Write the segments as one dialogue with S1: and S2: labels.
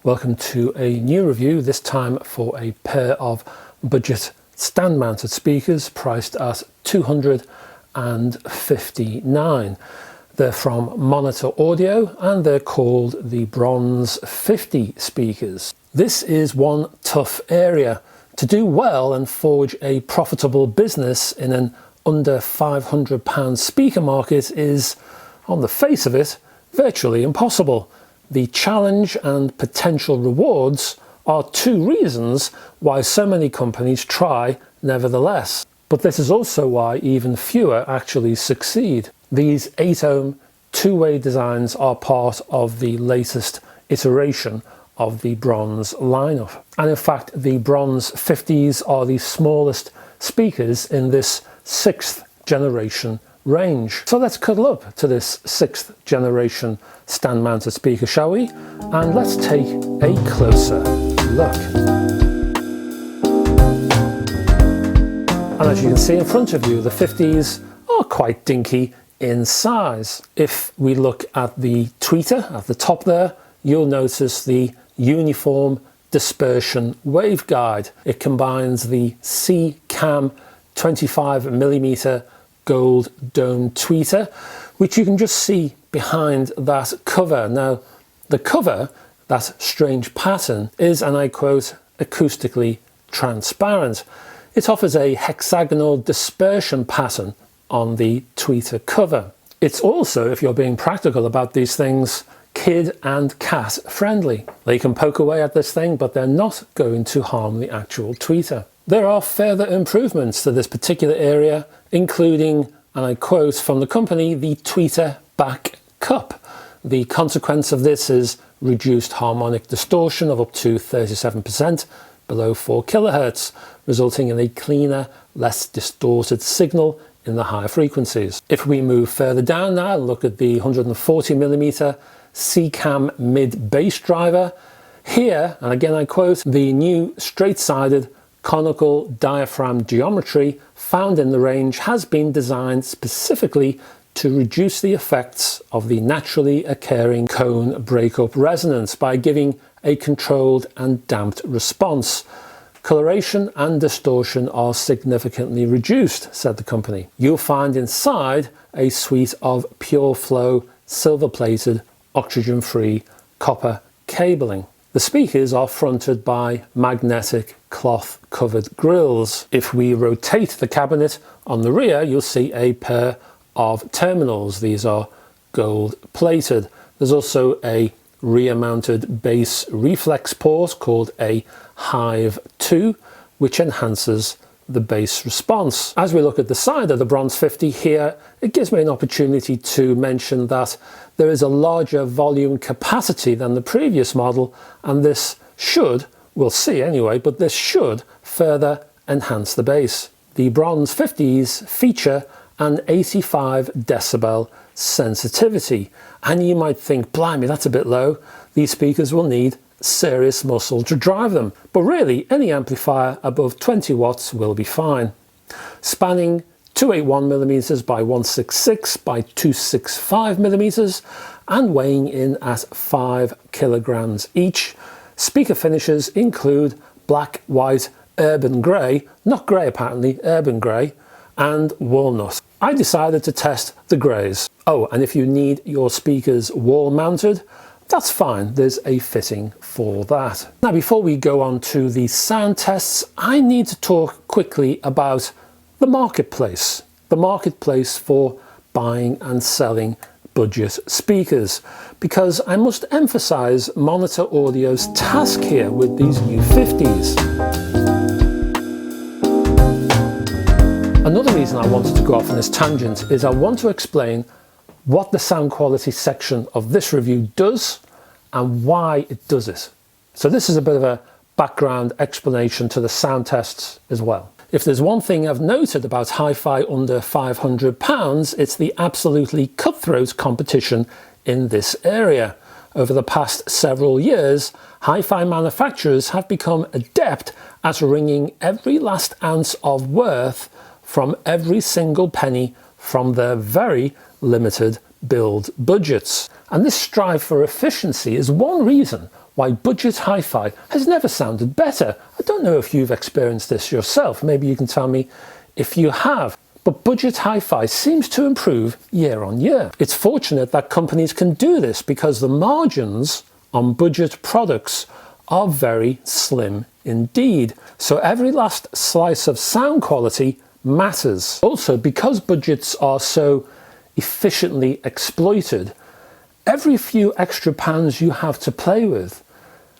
S1: Welcome to a new review, this time for a pair of budget stand-mounted speakers priced at $259. They're from Monitor Audio and they're called the Bronze 50 speakers. This is one tough area. To do well and forge a profitable business in an under £500 speaker market is, on the face of it, virtually impossible. The challenge and potential rewards are two reasons why so many companies try nevertheless. But this is also why even fewer actually succeed. These 8-ohm two-way designs are part of the latest iteration of the Bronze lineup. And in fact, the Bronze 50s are the smallest speakers in this 6th generation range. So let's cuddle up to this 6th generation stand-mounted speaker, shall we? And let's take a closer look. And as you can see in front of you, the 50s are quite dinky in size. If we look at the tweeter at the top there, you'll notice the uniform dispersion waveguide. It combines the CAM 25mm gold dome tweeter, which you can just see behind that cover. Now, the cover, that strange pattern, is, and I quote, acoustically transparent. It offers a hexagonal dispersion pattern on the tweeter cover. It's also, if you're being practical about these things, kid and cat friendly. They can poke away at this thing, but they're not going to harm the actual tweeter. There are further improvements to this particular area, including, and I quote from the company, the tweeter back cup. The consequence of this is reduced harmonic distortion of up to 37% below 4 kHz, resulting in a cleaner, less distorted signal in the higher frequencies. If we move further down now, look at the 140mm CAM mid bass driver. Here, and again I quote, the new straight-sided conical diaphragm geometry found in the range has been designed specifically to reduce the effects of the naturally occurring cone breakup resonance by giving a controlled and damped response. Coloration and distortion are significantly reduced, said the company. You'll find inside a suite of pure flow, silver-plated, oxygen-free copper cabling. The speakers are fronted by magnetic cloth-covered grills. If we rotate the cabinet on the rear, you'll see a pair of terminals. These are gold-plated. There's also a rear-mounted bass reflex port called a Hive 2, which enhances the bass response. As we look at the side of the Bronze 50 here, it gives me an opportunity to mention that there is a larger volume capacity than the previous model, and this should, we'll see anyway, but this should further enhance the bass. The Bronze 50s feature an 85 decibel sensitivity, and you might think, blimey, that's a bit low. These speakers will need serious muscle to drive them, but really any amplifier above 20 watts will be fine. Spanning 281mm by 166 by 265mm and weighing in at 5 kilograms each. Speaker finishes include black, white, urban grey, not grey apparently, urban grey, and walnut. I decided to test the greys. Oh, and if you need your speakers wall mounted, that's fine, there's a fitting for that. Now, before we go on to the sound tests, I need to talk quickly about the marketplace for buying and selling budget speakers, because I must emphasize Monitor Audio's task here with these new 50s. Another reason I wanted to go off on this tangent is I want to explain what the sound quality section of this review does and why it does it. So this is a bit of a background explanation to the sound tests as well. If there's one thing I've noted about hi-fi under £500, it's the absolutely cutthroat competition in this area. Over the past several years, hi-fi manufacturers have become adept at wringing every last ounce of worth from every single penny from their very limited build budgets. And this strive for efficiency is one reason why budget hi-fi has never sounded better. I don't know if you've experienced this yourself. Maybe you can tell me if you have. But budget hi-fi seems to improve year on year. It's fortunate that companies can do this because the margins on budget products are very slim indeed. So every last slice of sound quality matters. Also, because budgets are so efficiently exploited, every few extra pounds you have to play with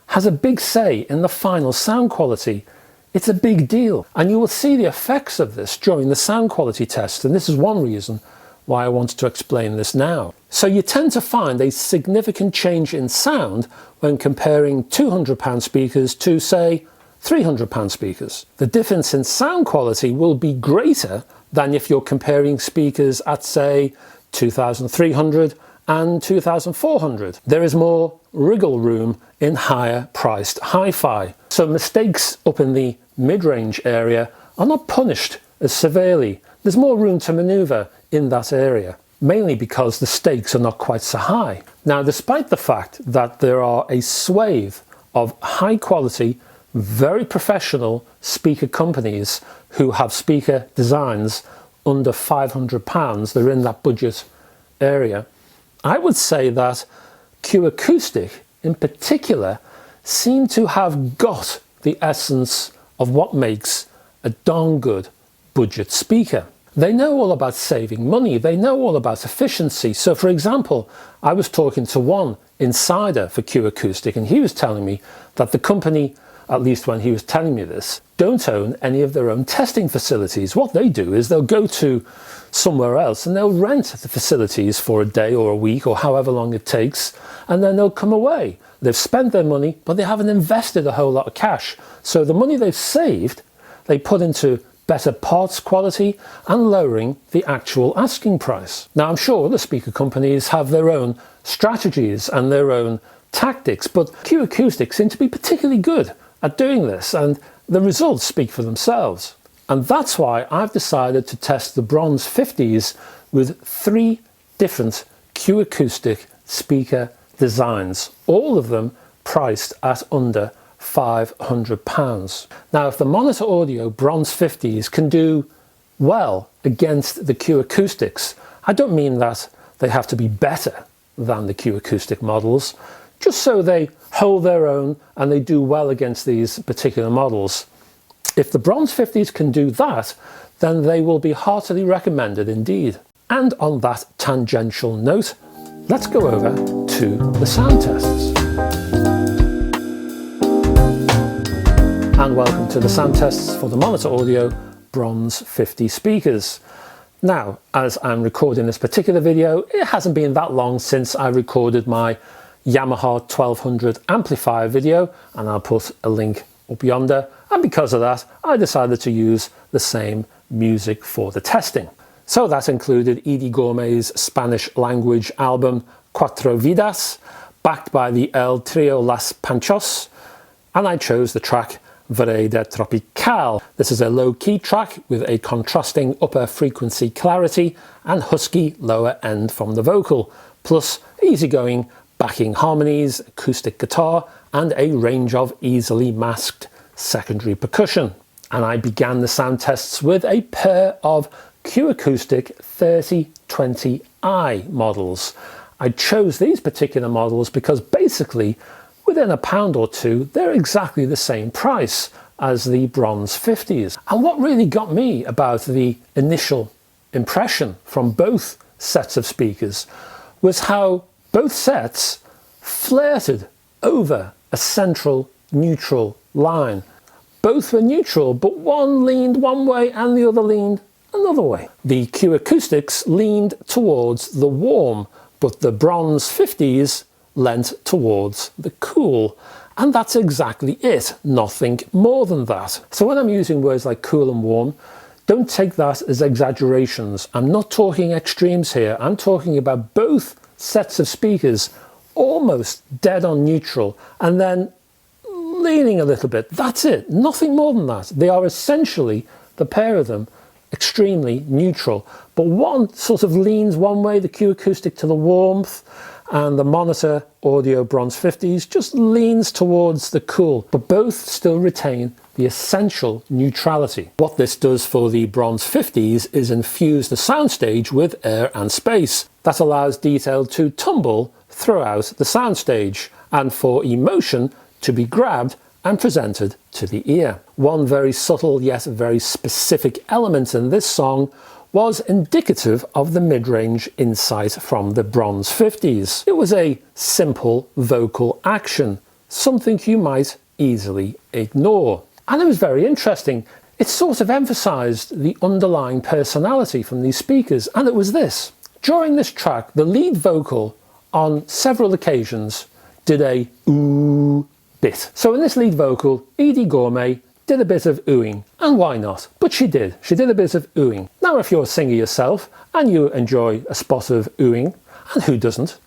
S1: has a big say in the final sound quality. It's a big deal, and you will see the effects of this during the sound quality test, and this is one reason why I wanted to explain this now. So you tend to find a significant change in sound when comparing £200 speakers to, say, £300 speakers. The difference in sound quality will be greater than if you're comparing speakers at, say, 2,300 and 2,400. There is more wriggle room in higher priced hi-fi. So mistakes up in the mid-range area are not punished as severely. There's more room to maneuver in that area, mainly because the stakes are not quite so high. Now, despite the fact that there are a swathe of high quality, very professional speaker companies who have speaker designs under £500, they're in that budget area, I would say that Q Acoustic in particular seem to have got the essence of what makes a darn good budget speaker. They know all about saving money, they know all about efficiency. So for example, I was talking to one insider for Q Acoustic, and he was telling me that the company, at least when he was telling me this, don't own any of their own testing facilities. What they do is they'll go to somewhere else and they'll rent the facilities for a day or a week or however long it takes, and then they'll come away. They've spent their money, but they haven't invested a whole lot of cash. So the money they've saved, they put into better parts quality and lowering the actual asking price. Now, I'm sure the speaker companies have their own strategies and their own tactics, but Q Acoustic seem to be particularly good at doing this, and the results speak for themselves. And that's why I've decided to test the Bronze 50s with 3 different Q Acoustic speaker designs, all of them priced at under £500. Now, if the Monitor Audio Bronze 50s can do well against the Q Acoustics, I don't mean that they have to be better than the Q Acoustic models, just so they hold their own and they do well against these particular models. If the Bronze 50s can do that, then they will be heartily recommended indeed. And on that tangential note, let's go over to the sound tests. And welcome to the sound tests for the Monitor Audio Bronze 50 speakers. Now, as I'm recording this particular video, it hasn't been that long since I recorded my Yamaha 1200 amplifier video, and I'll put a link up yonder, and because of that I decided to use the same music for the testing. So that included Edie Gourmet's Spanish language album Cuatro Vidas, backed by the El Trio Las Panchos, and I chose the track Rega Tropical. This is a low-key track with a contrasting upper frequency clarity and husky lower end from the vocal, plus easygoing backing harmonies, acoustic guitar, and a range of easily masked secondary percussion. And I began the sound tests with a pair of Q Acoustic 3020i models. I chose these particular models because basically within a pound or two they're exactly the same price as the Bronze 50s. And what really got me about the initial impression from both sets of speakers was how both sets flirted over a central neutral line. Both were neutral, but one leaned one way and the other leaned another way. The Q Acoustics leaned towards the warm, but the Bronze 50s leant towards the cool. And that's exactly it, nothing more than that. So when I'm using words like cool and warm, don't take that as exaggerations. I'm not talking extremes here. I'm talking about both sets of speakers almost dead on neutral and then leaning a little bit. That's it, nothing more than that. They are essentially, the pair of them, extremely neutral, but one sort of leans one way, the Q Acoustic to the warmth, and the monitor audio bronze 50s just leans towards the cool, but both still retain the essential neutrality. What this does for the bronze 50s is infuse the soundstage with air and space. That allows detail to tumble throughout the soundstage and for emotion to be grabbed and presented to the ear. One very subtle yet very specific element in this song was indicative of the mid-range insight from the bronze 50s. It was a simple vocal action, something you might easily ignore. And it was very interesting. It sort of emphasized the underlying personality from these speakers, and it was this. During this track, the lead vocal on several occasions did a ooh bit. So in this lead vocal, Edie Gourmet did a bit of oohing, and why not? But she did a bit of oohing. Now if you're a singer yourself and you enjoy a spot of oohing, and who doesn't,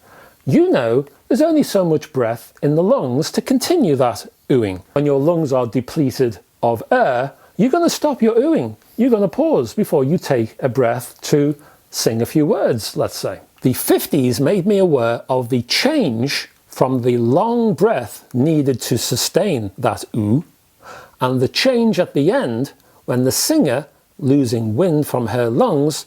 S1: you know there's only so much breath in the lungs to continue that oohing. When your lungs are depleted of air, you're going to stop your oohing. You're going to pause before you take a breath to sing a few words, let's say. The 50s made me aware of the change from the long breath needed to sustain that ooh, and the change at the end when the singer, losing wind from her lungs,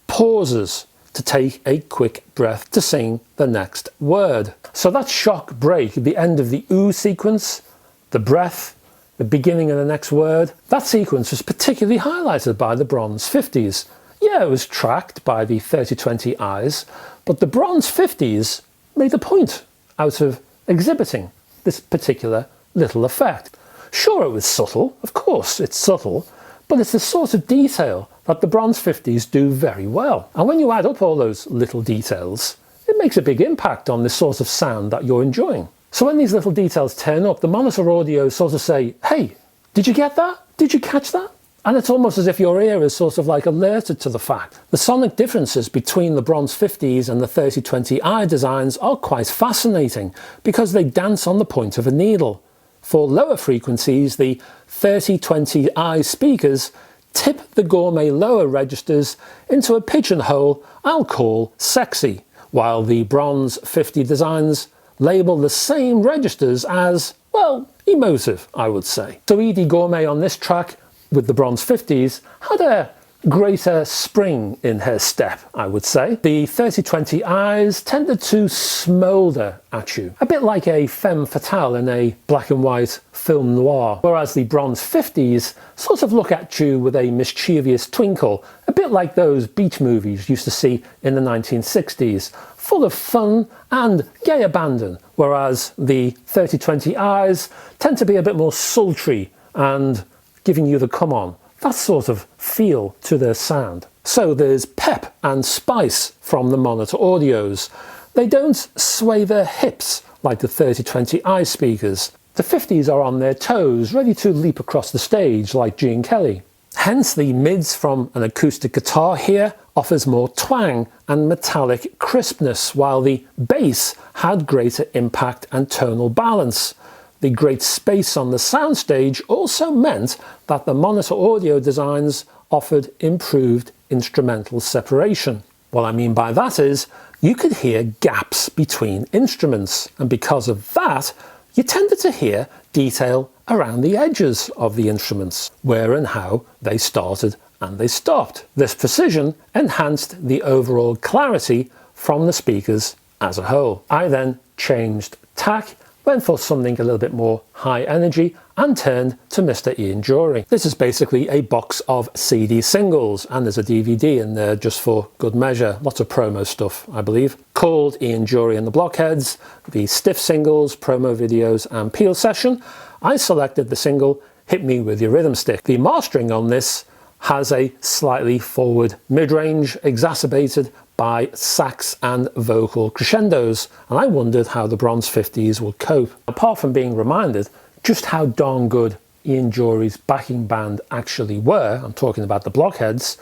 S1: pauses to take a quick breath to sing the next word. So that shock break at the end of the ooh sequence, the breath, the beginning of the next word, that sequence was particularly highlighted by the bronze 50s. Yeah, it was tracked by the 3020 I's, but the bronze 50s made a point out of exhibiting this particular little effect. Sure, it was subtle, of course it's subtle, but it's the sort of detail that the bronze 50s do very well. And when you add up all those little details, it makes a big impact on the sort of sound that you're enjoying. So when these little details turn up, the monitor audio sort of say, hey, did you get that? Did you catch that? And it's almost as if your ear is sort of like alerted to the fact. The sonic differences between the bronze 50s and the 3020i designs are quite fascinating because they dance on the point of a needle. For lower frequencies, the 3020i speakers tip the gourmet lower registers into a pigeonhole I'll call sexy, while the bronze 50 designs label the same registers as, well, emotive, I would say. So Edie Gourmet on this track with the bronze 50s had a greater spring in her step, I would say. The 3020i's tended to smoulder at you, a bit like a femme fatale in a black and white film noir, whereas the bronze 50s sort of look at you with a mischievous twinkle, a bit like those beach movies you used to see in the 1960s, full of fun and gay abandon, whereas the 3020i's tend to be a bit more sultry and giving you the come on, that sort of feel to their sound. So there's pep and spice from the monitor audios. They don't sway their hips like the 3020i speakers. The 50s are on their toes, ready to leap across the stage like Gene Kelly. Hence the mids from an acoustic guitar here offers more twang and metallic crispness, while the bass had greater impact and tonal balance. The great space on the soundstage also meant that the monitor audio designs offered improved instrumental separation. What I mean by that is, you could hear gaps between instruments, and because of that, you tended to hear detail around the edges of the instruments, where and how they started and they stopped. This precision enhanced the overall clarity from the speakers as a whole. I then changed tack, went for something a little bit more high energy, and turned to Mr. Ian Jury. This is basically a box of CD singles, and there's a DVD in there just for good measure. Lots of promo stuff, I believe. Called Ian Jury and the Blockheads, the stiff singles, promo videos, and Peel Session. I selected the single Hit Me With Your Rhythm Stick. The mastering on this has a slightly forward mid-range, exacerbated by sax and vocal crescendos, and I wondered how the bronze 50s would cope. Apart from being reminded just how darn good Ian Jury's backing band actually were, I'm talking about the Blockheads,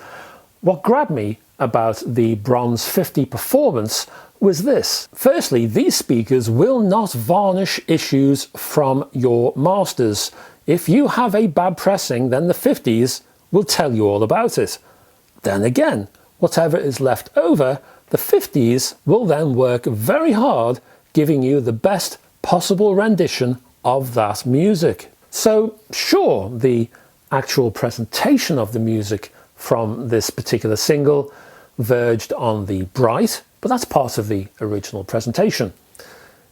S1: what grabbed me about the bronze 50 performance was this. Firstly, these speakers will not varnish issues from your masters. If you have a bad pressing, then the 50s will tell you all about it. Then again, whatever is left over, The 50s will then work very hard giving you the best possible rendition of that music. So sure, the actual presentation of the music from this particular single verged on the bright, but that's part of the original presentation.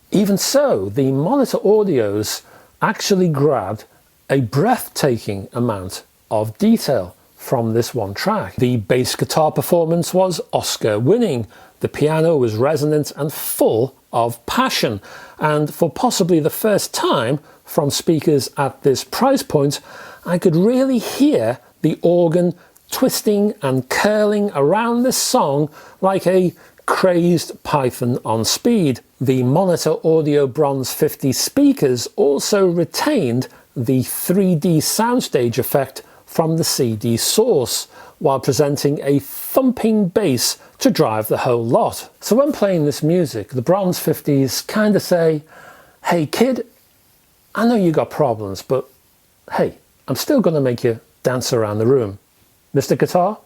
S1: Even so, the monitor audios actually grabbed a breathtaking amount of detail from this one track. The bass guitar performance was Oscar winning. The piano was resonant and full of passion, and for possibly the first time from speakers at this price point, I could really hear the organ twisting and curling around this song like a crazed python on speed. The Monitor Audio Bronze 50 speakers also retained the 3D soundstage effect from the CD source, while presenting a thumping bass to drive the whole lot. So when playing this music, the Bronze 50s kind of say, hey kid, I know you got problems, but hey, I'm still going to make you dance around the room. Mr. Guitar,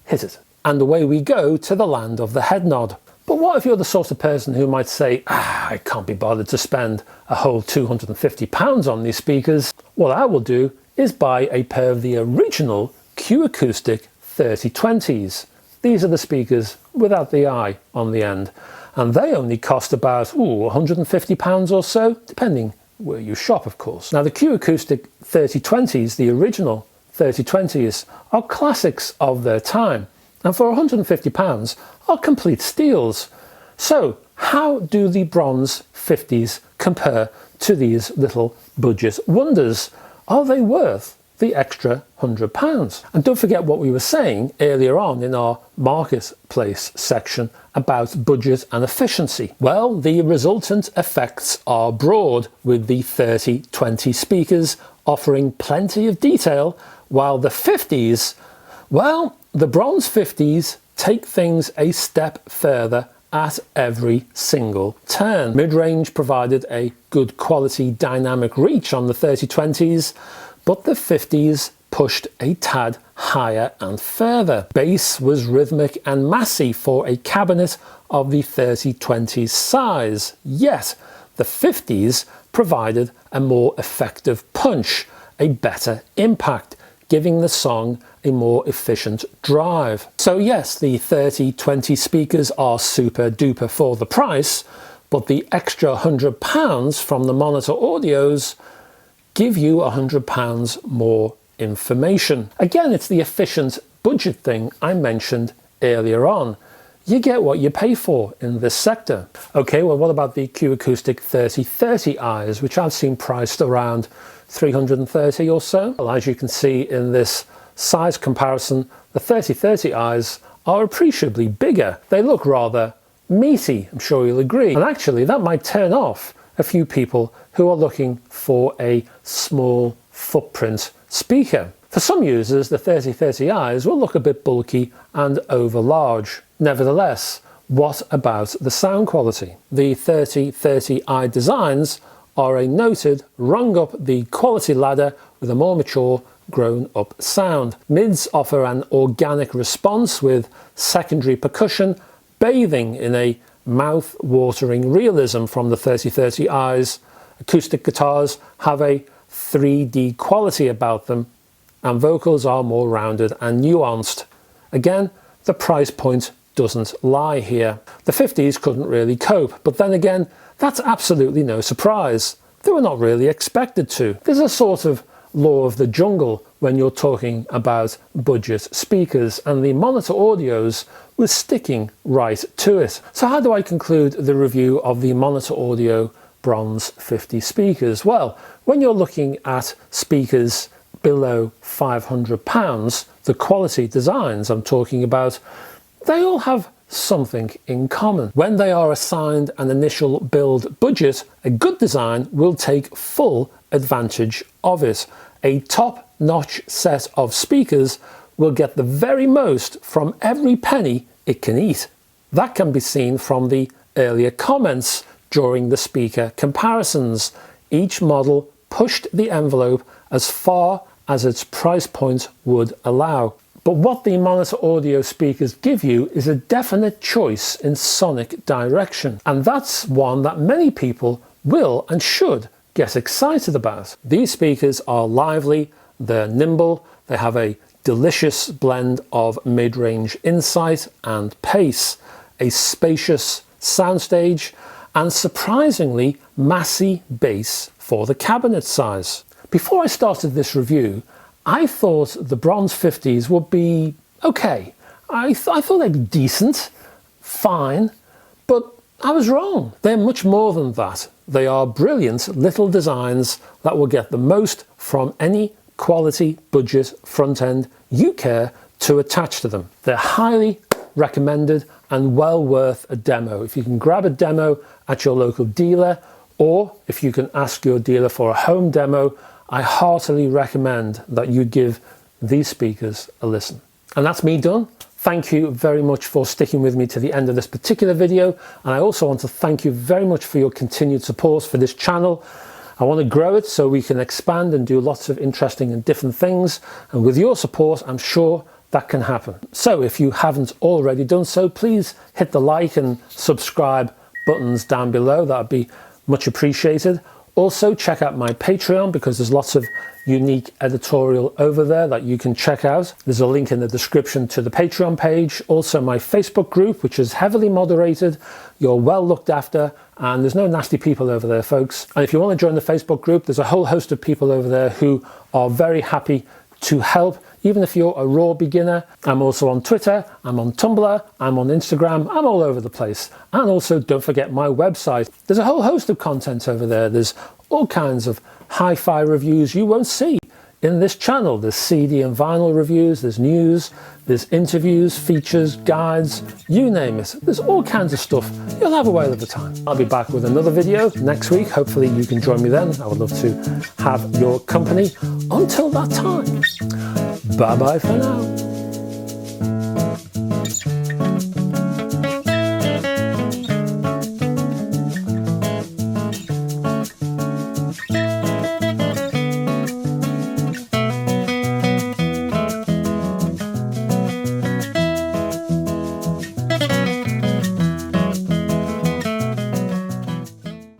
S1: hit it. And away we go to the land of the head nod. But what if you're the sort of person who might say, I can't be bothered to spend a whole £250 on these speakers? What I will do is buy a pair of the original Q Acoustic 3020s. These are the speakers without the I on the end, and they only cost about £150 or so, depending where you shop, of course. Now the Q Acoustic 3020s, the original 3020s, are classics of their time, and for £150 are complete steals. So how do the Bronze 50s compare to these little budget wonders? Are they worth the extra £100? And don't forget what we were saying earlier on in our marketplace section about budget and efficiency. Well, the resultant effects are broad, with the 3020 speakers offering plenty of detail, while the 50s, well, the Bronze 50s take things a step further at every single turn. Mid-range provided a good quality dynamic reach on the 3020s, but the 50s pushed a tad higher and further. Bass was rhythmic and massy for a cabinet of the 3020s size, yet the 50s provided a more effective punch, a better impact, giving the song a more efficient drive. So yes, the 3020 speakers are super duper for the price, but the extra £100 from the Monitor Audios give you £100 more information. Again, it's the efficient budget thing I mentioned earlier on. You get what you pay for in this sector. Okay, well, what about the Q Acoustic 3030Is, which I've seen priced around 330 or so? Well, as you can see in this size comparison, the 3030Is are appreciably bigger. They look rather meaty, I'm sure you'll agree. And actually, that might turn off a few people who are looking for a small footprint speaker. For some users, the 3030Is will look a bit bulky and over large. Nevertheless, what about the sound quality? The 3030i designs are a noted rung up the quality ladder with a more mature, grown-up sound. Mids offer an organic response with secondary percussion bathing in a mouth-watering realism from the 3030Is. Acoustic guitars have a 3D quality about them, and vocals are more rounded and nuanced. Again, the price point doesn't lie here. The 50s couldn't really cope, but then again, that's absolutely no surprise. They were not really expected to. There's a sort of law of the jungle when you're talking about budget speakers, and the Monitor Audios was sticking right to it. So how do I conclude the review of the Monitor Audio Bronze 50 speakers? Well, when you're looking at speakers below £500, the quality designs I'm talking about, they all have something in common. When they are assigned an initial build budget, a good design will take full advantage of it. A top-notch set of speakers will get the very most from every penny it can eat. That can be seen from the earlier comments during the speaker comparisons. Each model pushed the envelope as far as its price point would allow. But what the Monitor Audio speakers give you is a definite choice in sonic direction, and that's one that many people will and should get excited about. These speakers are lively, they're nimble, they have a delicious blend of mid-range insight and pace, a spacious soundstage, and surprisingly massy bass for the cabinet size. Before I started this review, I thought the bronze 50s would be okay. I thought they'd be decent, fine, but I was wrong. They're much more than that. They are brilliant little designs that will get the most from any quality budget front end you care to attach to them. They're highly recommended and well worth a demo. If you can grab a demo at your local dealer, or if you can ask your dealer for a home demo, I heartily recommend that you give these speakers a listen. And that's me done. Thank you very much for sticking with me to the end of this particular video. And I also want to thank you very much for your continued support for this channel. I want to grow it so we can expand and do lots of interesting and different things. And with your support, I'm sure that can happen. So if you haven't already done so, please hit the like and subscribe buttons down below. That would be much appreciated. Also, check out my Patreon because there's lots of unique editorial over there that you can check out. There's a link in the description to the Patreon page. Also, my Facebook group, which is heavily moderated. You're well looked after, and there's no nasty people over there, folks. And if you want to join the Facebook group, there's a whole host of people over there who are very happy to help, even if you're a raw beginner. I'm also on Twitter, I'm on Tumblr, I'm on Instagram, I'm all over the place. And also don't forget my website. There's a whole host of content over there. There's all kinds of hi-fi reviews you won't see in this channel. There's CD and vinyl reviews, there's news, there's interviews, features, guides, you name it. There's all kinds of stuff. You'll have a whale of a time. I'll be back with another video next week. Hopefully you can join me then. I would love to have your company. Until that time, bye bye for now.